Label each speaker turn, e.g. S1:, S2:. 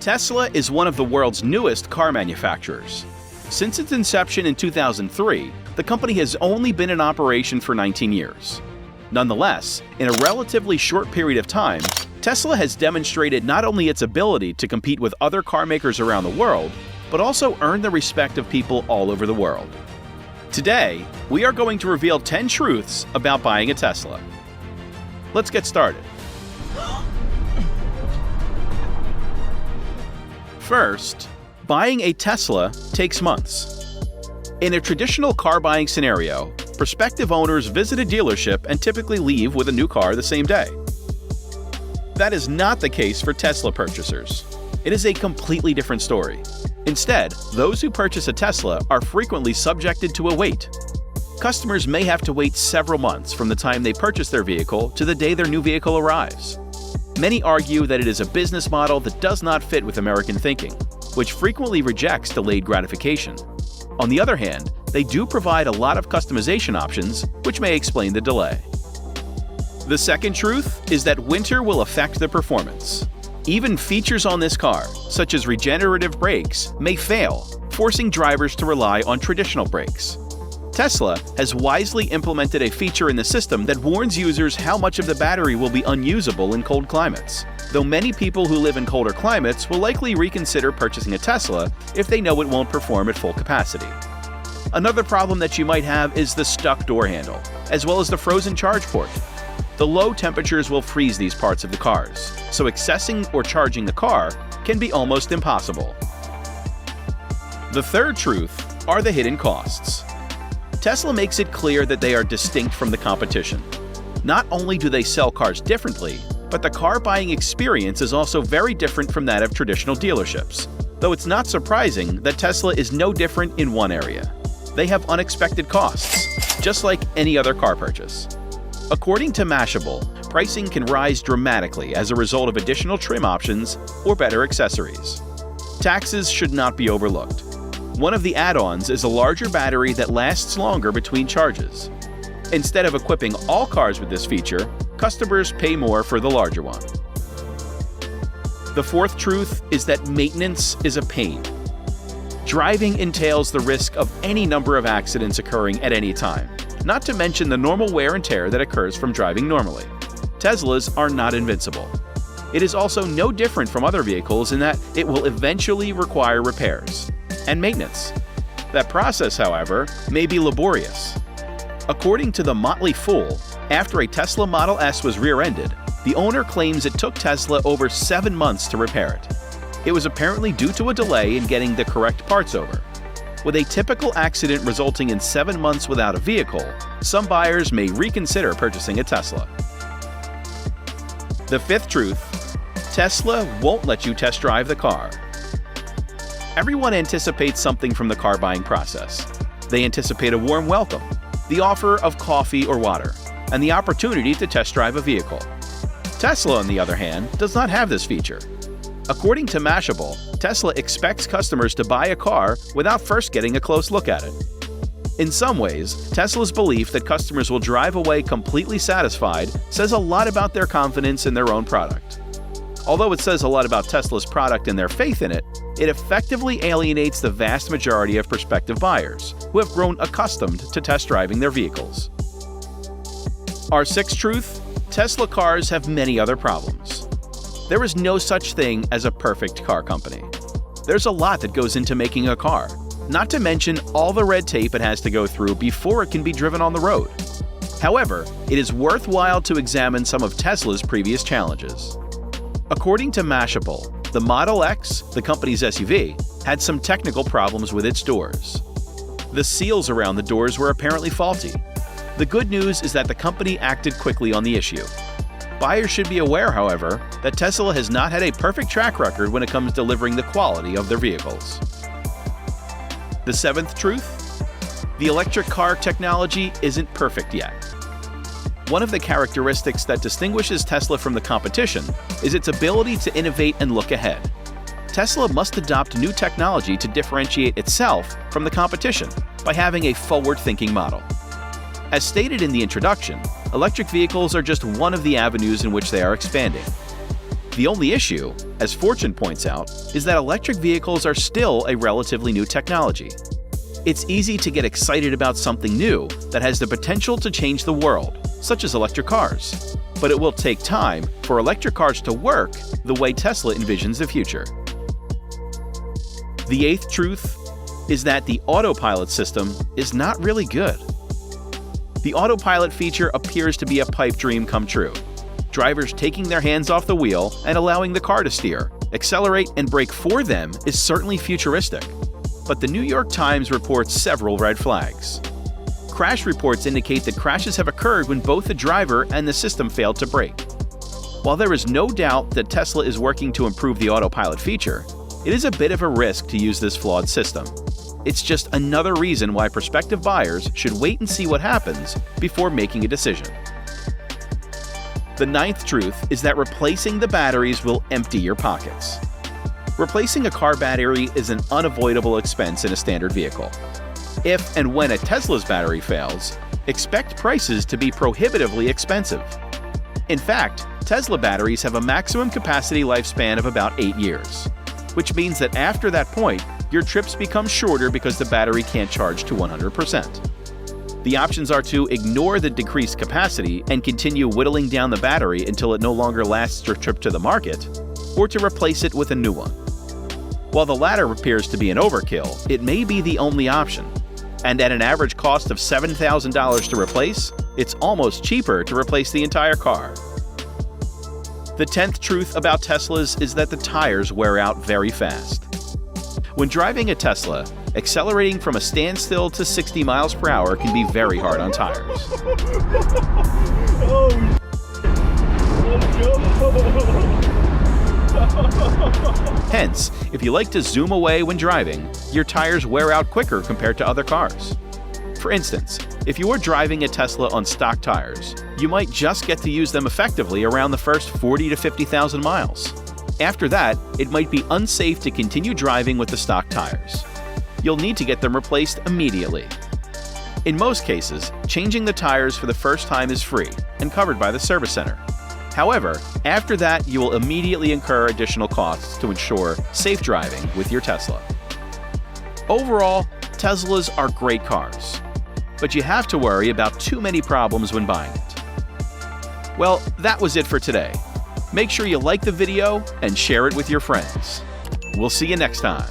S1: Tesla is one of the world's newest car manufacturers. Since its inception in 2003, the company has only been in operation for 19 years. Nonetheless, in a relatively short period of time, Tesla has demonstrated not only its ability to compete with other car makers around the world, but also earn the respect of people all over the world. Today, we are going to reveal 10 truths about buying a Tesla. Let's get started. First, buying a Tesla takes months. In a traditional car buying scenario, prospective owners visit a dealership and typically leave with a new car the same day. That is not the case for Tesla purchasers. It is a completely different story. Instead, those who purchase a Tesla are frequently subjected to a wait. Customers may have to wait several months from the time they purchase their vehicle to the day their new vehicle arrives. Many argue that it is a business model that does not fit with American thinking, which frequently rejects delayed gratification. On the other hand, they do provide a lot of customization options, which may explain the delay. The second truth is that winter will affect the performance. Even features on this car, such as regenerative brakes, may fail, forcing drivers to rely on traditional brakes. Tesla has wisely implemented a feature in the system that warns users how much of the battery will be unusable in cold climates, though many people who live in colder climates will likely reconsider purchasing a Tesla if they know it won't perform at full capacity. Another problem that you might have is the stuck door handle, as well as the frozen charge port. The low temperatures will freeze these parts of the cars, so accessing or charging the car can be almost impossible. The third truth are the hidden costs. Tesla makes it clear that they are distinct from the competition. Not only do they sell cars differently, but the car buying experience is also very different from that of traditional dealerships. Though it's not surprising that Tesla is no different in one area. They have unexpected costs, just like any other car purchase. According to Mashable, pricing can rise dramatically as a result of additional trim options or better accessories. Taxes should not be overlooked. One of the add-ons is a larger battery that lasts longer between charges. Instead of equipping all cars with this feature, customers pay more for the larger one. The fourth truth is that maintenance is a pain. Driving entails the risk of any number of accidents occurring at any time, not to mention the normal wear and tear that occurs from driving normally. Teslas are not invincible. It is also no different from other vehicles in that it will eventually require repairs and maintenance. That process, however, may be laborious. According to the Motley Fool, after a Tesla Model S was rear-ended, the owner claims it took Tesla over 7 months to repair it. It was apparently due to a delay in getting the correct parts over. With a typical accident resulting in 7 months without a vehicle, some buyers may reconsider purchasing a Tesla. The fifth truth: Tesla won't let you test drive the car. Everyone anticipates something from the car buying process. They anticipate a warm welcome, the offer of coffee or water, and the opportunity to test drive a vehicle. Tesla, on the other hand, does not have this feature. According to Mashable, Tesla expects customers to buy a car without first getting a close look at it. In some ways, Tesla's belief that customers will drive away completely satisfied says a lot about their confidence in their own product. Although it says a lot about Tesla's product and their faith in it, it effectively alienates the vast majority of prospective buyers who have grown accustomed to test driving their vehicles. Our sixth truth: Tesla cars have many other problems. There is no such thing as a perfect car company. There's a lot that goes into making a car, not to mention all the red tape it has to go through before it can be driven on the road. However, it is worthwhile to examine some of Tesla's previous challenges. According to Mashable, the Model X, the company's SUV, had some technical problems with its doors. The seals around the doors were apparently faulty. The good news is that the company acted quickly on the issue. Buyers should be aware, however, that Tesla has not had a perfect track record when it comes to delivering the quality of their vehicles. The seventh truth: the electric car technology isn't perfect yet. One of the characteristics that distinguishes Tesla from the competition is its ability to innovate and look ahead. Tesla must adopt new technology to differentiate itself from the competition by having a forward-thinking model. As stated in the introduction, electric vehicles are just one of the avenues in which they are expanding. The only issue, as Fortune points out, is that electric vehicles are still a relatively new technology. It's easy to get excited about something new that has the potential to change the world, such as electric cars. But it will take time for electric cars to work the way Tesla envisions the future. The eighth truth is that the autopilot system is not really good. The autopilot feature appears to be a pipe dream come true. Drivers taking their hands off the wheel and allowing the car to steer, accelerate, and brake for them is certainly futuristic. But the New York Times reports several red flags. Crash reports indicate that crashes have occurred when both the driver and the system failed to brake. While there is no doubt that Tesla is working to improve the autopilot feature, it is a bit of a risk to use this flawed system. It's just another reason why prospective buyers should wait and see what happens before making a decision. The ninth truth is that replacing the batteries will empty your pockets. Replacing a car battery is an unavoidable expense in a standard vehicle. If and when a Tesla's battery fails, expect prices to be prohibitively expensive. In fact, Tesla batteries have a maximum capacity lifespan of about 8 years, which means that after that point, your trips become shorter because the battery can't charge to 100%. The options are to ignore the decreased capacity and continue whittling down the battery until it no longer lasts your trip to the market, or to replace it with a new one. While the latter appears to be an overkill, it may be the only option. And at an average cost of $7,000 to replace, it's almost cheaper to replace the entire car. The 10th truth about Teslas is that the tires wear out very fast. When driving a Tesla, accelerating from a standstill to 60 miles per hour can be very hard on tires. Hence, if you like to zoom away when driving, your tires wear out quicker compared to other cars. For instance, if you are driving a Tesla on stock tires, you might just get to use them effectively around the first 40 to 50,000 miles. After that, it might be unsafe to continue driving with the stock tires. You'll need to get them replaced immediately. In most cases, changing the tires for the first time is free and covered by the service center. However, after that, you will immediately incur additional costs to ensure safe driving with your Tesla. Overall, Teslas are great cars, but you have to worry about too many problems when buying it. Well, that was it for today. Make sure you like the video and share it with your friends. We'll see you next time.